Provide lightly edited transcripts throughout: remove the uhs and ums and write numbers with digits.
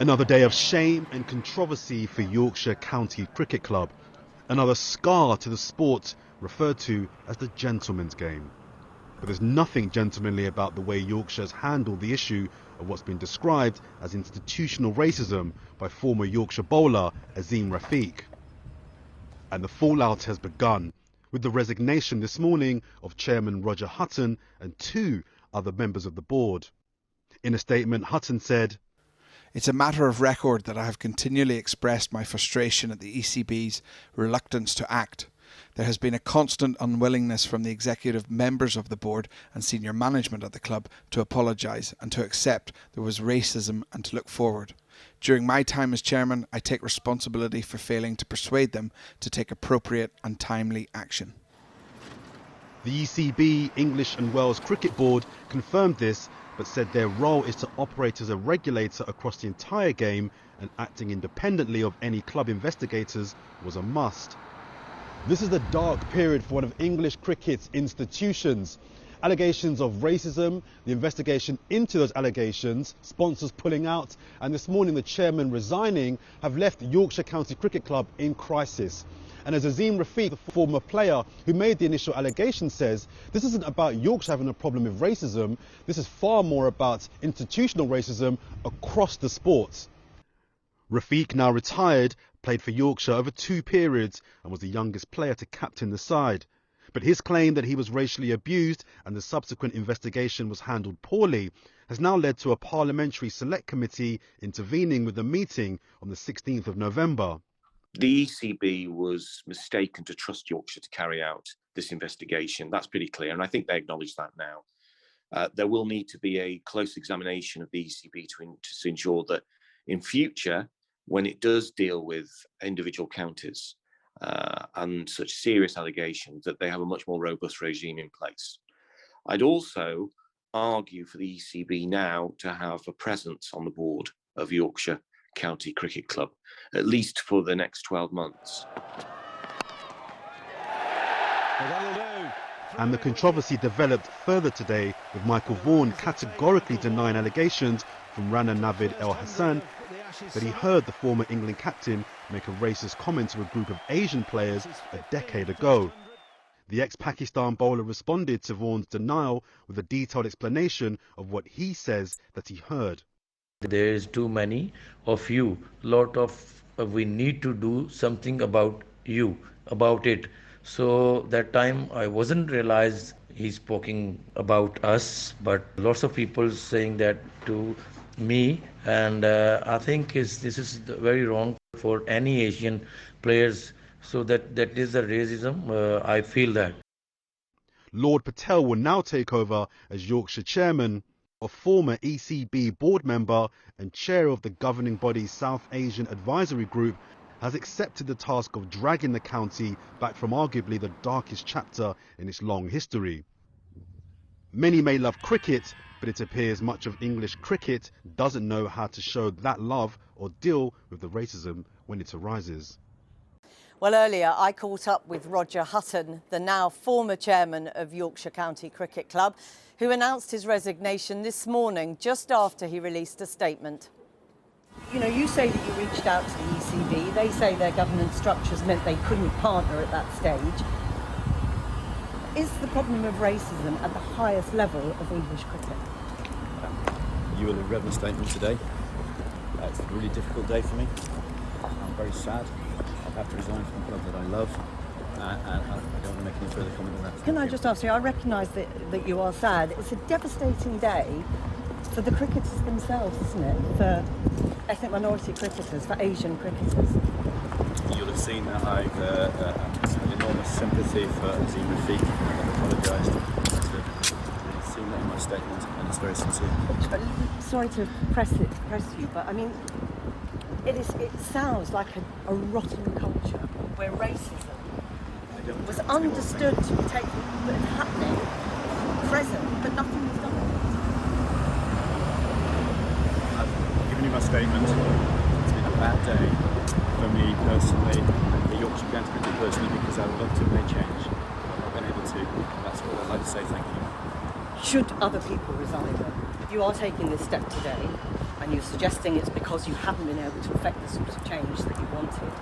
Another day of shame and controversy for Yorkshire County Cricket Club. Another scar to the sport referred to as the gentleman's game. But there's nothing gentlemanly about the way Yorkshire's handled the issue of what's been described as institutional racism by former Yorkshire bowler Azeem Rafiq. And the fallout has begun, with the resignation this morning of Chairman Roger Hutton and 2 other members of the board. In a statement, Hutton said, "It's a matter of record that I have continually expressed my frustration at the ECB's reluctance to act. There has been a constant unwillingness from the executive members of the board and senior management at the club to apologise and to accept there was racism and to look forward. During my time as chairman, I take responsibility for failing to persuade them to take appropriate and timely action." The ECB, English and Wales Cricket Board, confirmed this, but said their role is to operate as a regulator across the entire game, and acting independently of any club investigators was a must. This is the dark period for one of English cricket's institutions. Allegations of racism, the investigation into those allegations, sponsors pulling out, and this morning the chairman resigning have left Yorkshire County Cricket Club in crisis. And as Azeem Rafiq, the former player who made the initial allegation, says, this isn't about Yorkshire having a problem with racism, this is far more about institutional racism across the sport. Rafiq, now retired, played for Yorkshire over 2 periods and was the youngest player to captain the side. But his claim that he was racially abused and the subsequent investigation was handled poorly has now led to a parliamentary select committee intervening with a meeting on the 16th of November. The ECB was mistaken to trust Yorkshire to carry out this investigation. That's pretty clear, and I think they acknowledge that now. There will need to be a close examination of the ECB to ensure that in future, when it does deal with individual counties and such serious allegations, that they have a much more robust regime in place. I'd also argue for the ECB now to have a presence on the board of Yorkshire County Cricket Club, at least for the next 12 months. And the controversy developed further today, with Michael Vaughan categorically denying allegations from Rana Navid El Hassan that he heard the former England captain make a racist comment to a group of Asian players a decade ago. The ex-Pakistan bowler responded to Vaughan's denial with a detailed explanation of what he says that he heard. "There is too many of you, we need to do something about you, about it." So that time I wasn't realized he's speaking about us, but lots of people saying that to me, and I think this is very wrong for any Asian players. So that is the racism. I feel that. Lord Patel will now take over as Yorkshire chairman. A former ECB board member and chair of the governing body's South Asian Advisory Group, has accepted the task of dragging the county back from arguably the darkest chapter in its long history. Many may love cricket, but it appears much of English cricket doesn't know how to show that love or deal with the racism when it arises. Well, earlier I caught up with Roger Hutton, the now former chairman of Yorkshire County Cricket Club, who announced his resignation this morning just after he released a statement. You know, you say that you reached out to the ECB. They say their governance structures meant they couldn't partner at that stage. Is the problem of racism at the highest level of English cricket? You will have read my statement today. It's a really difficult day for me. I'm very sad. I've had to resign from a club that I love. I don't want to make any further comment on that. Can I just ask you, I recognise that you are sad. It's a devastating day for the cricketers themselves, isn't it? For ethnic minority cricketers, for Asian cricketers. You'll have seen that I've had enormous sympathy for Azeem Rafiq, and I've apologised. You've seen that in my statement, and it's very sincere. Sorry to press you, but I mean, it sounds like a rotten culture where racism was understood to be happening, present, but nothing was done. I've given you my statement. It's been a bad day for me personally, and for Yorkshire County Cricket personally, because I would love to have made change. I've not been able to. That's what I'd like to say thank you. Should other people resign then? You are taking this step today, and and you're suggesting it's because you haven't been able to effect the sort of change that you wanted.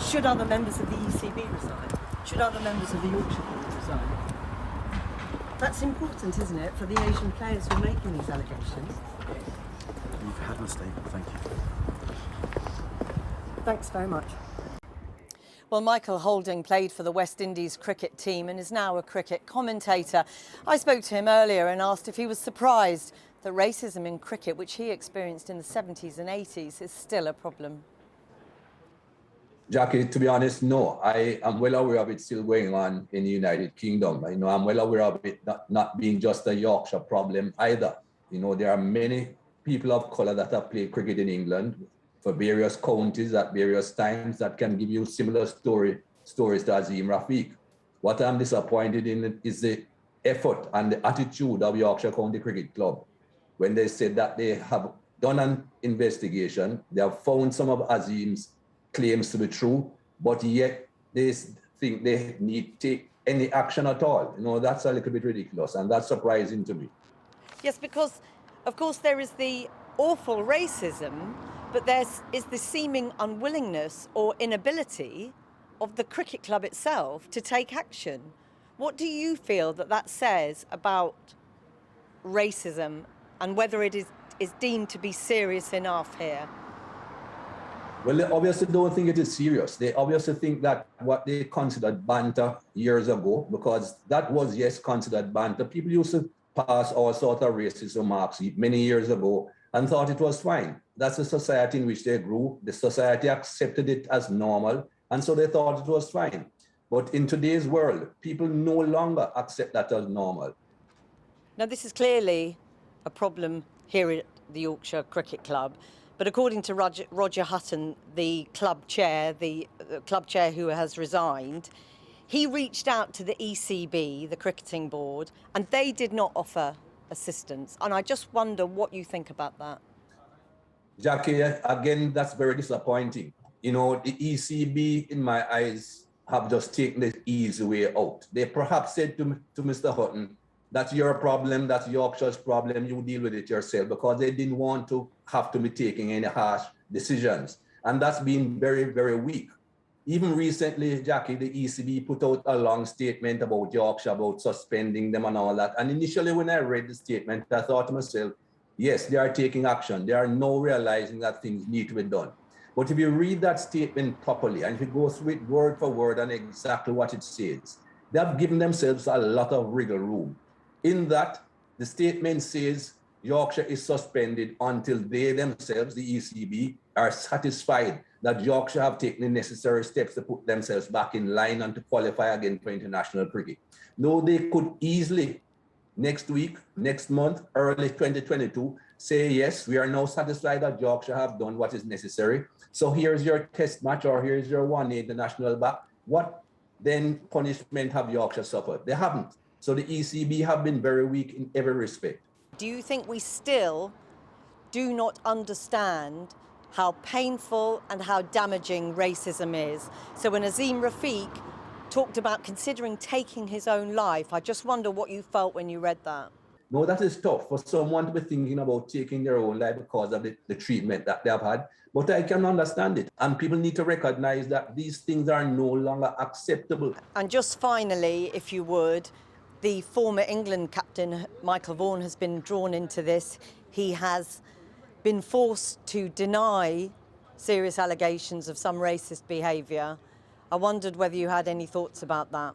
Should other members of the ECB resign? Should other members of the Yorkshire Board resign? That's important, isn't it, for the Asian players who are making these allegations? You've had my statement, thank you. Thanks very much. Well, Michael Holding played for the West Indies cricket team and is now a cricket commentator. I spoke to him earlier and asked if he was surprised that racism in cricket, which he experienced in the 70s and 80s, is still a problem. Jackie, to be honest, no. I am well aware of it still going on in the United Kingdom. I'm well aware of it not being just a Yorkshire problem either. There are many people of colour that have played cricket in England for various counties at various times that can give you similar stories to Azeem Rafiq. What I'm disappointed in is the effort and the attitude of Yorkshire County Cricket Club when they said that they have done an investigation, they have found some of Azeem's claims to be true, but yet they think they need to take any action at all. That's a little bit ridiculous, and that's surprising to me. Yes, because, of course, there is the awful racism, but there is the seeming unwillingness or inability of the cricket club itself to take action. What do you feel that says about racism and whether it is deemed to be serious enough here? Well, they obviously don't think it is serious. They obviously think that what they considered banter years ago, because that was, yes, considered banter. People used to pass all sorts of racist remarks many years ago and thought it was fine. That's the society in which they grew. The society accepted it as normal, and so they thought it was fine. But in today's world, people no longer accept that as normal. Now, this is clearly a problem here at the Yorkshire Cricket Club. But according to Roger Hutton, the club chair who has resigned, he reached out to the ECB, the cricketing board, and they did not offer assistance. And I just wonder what you think about that. Jackie, again, that's very disappointing. The ECB, in my eyes, have just taken the easy way out. They perhaps said to Mr. Hutton, that's your problem, that's Yorkshire's problem, you deal with it yourself, because they didn't want to have to be taking any harsh decisions. And that's been very, very weak. Even recently, Jackie, the ECB put out a long statement about Yorkshire, about suspending them and all that. And initially when I read the statement, I thought to myself, yes, they are taking action. They are now realizing that things need to be done. But if you read that statement properly, and if you go through it word for word and exactly what it says, they have given themselves a lot of wriggle room. In that, the statement says Yorkshire is suspended until they themselves, the ECB, are satisfied that Yorkshire have taken the necessary steps to put themselves back in line and to qualify again for international cricket. No, they could easily, next week, next month, early 2022, say, yes, we are now satisfied that Yorkshire have done what is necessary. So here's your test match, or here's your one-day international back. What then punishment have Yorkshire suffered? They haven't. So the ECB have been very weak in every respect. Do you think we still do not understand how painful and how damaging racism is? So when Azeem Rafiq talked about considering taking his own life, I just wonder what you felt when you read that. No, that is tough for someone to be thinking about taking their own life because of the treatment that they have had. But I can understand it. And people need to recognize that these things are no longer acceptable. And just finally, if you would, the former England captain, Michael Vaughan, has been drawn into this. He has been forced to deny serious allegations of some racist behaviour. I wondered whether you had any thoughts about that.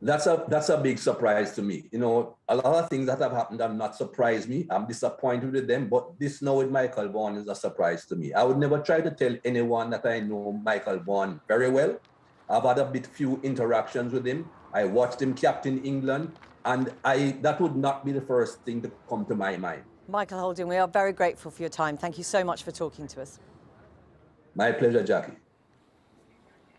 That's a big surprise to me. A lot of things that have happened have not surprised me. I'm disappointed with them, but this now with Michael Vaughan is a surprise to me. I would never try to tell anyone that I know Michael Vaughan very well. I've had a few interactions with him. I watched him captain England, and that would not be the first thing to come to my mind. Michael Holding, we are very grateful for your time. Thank you so much for talking to us. My pleasure, Jackie.